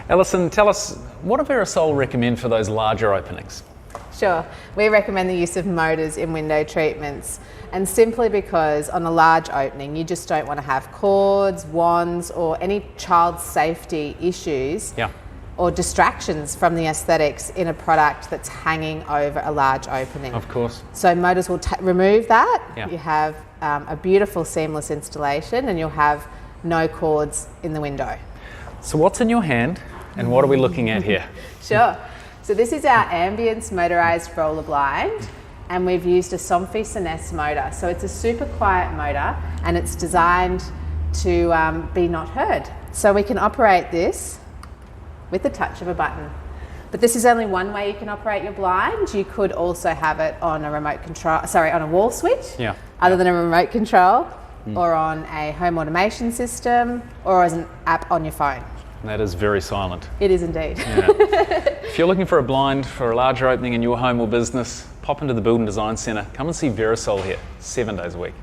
Alison, tell us, what do Verasol recommend for those larger openings? Sure. We recommend the use of motors in window treatments, and simply because on a large opening you just don't want to have cords, wands or any child safety issues or distractions from the aesthetics in a product that's hanging over a large opening. Of course. So motors will remove that. Yeah. You have a beautiful seamless installation and you'll have no cords in the window. So what's in your hand and what are we looking at here? Sure. So this is our ambience motorized roller blind, and we've used a Somfy Sinesse motor. So it's a super quiet motor and it's designed to be not heard. So we can operate this with the touch of a button. But this is only one way you can operate your blind. You could also have it on a remote control, on a wall switch, other than a remote control, or on a home automation system, or as an app on your phone. That is very silent. It is indeed. Yeah. If you're looking for a blind for a larger opening in your home or business, pop into the Build and Design Centre. Come and see Verasol here 7 days a week.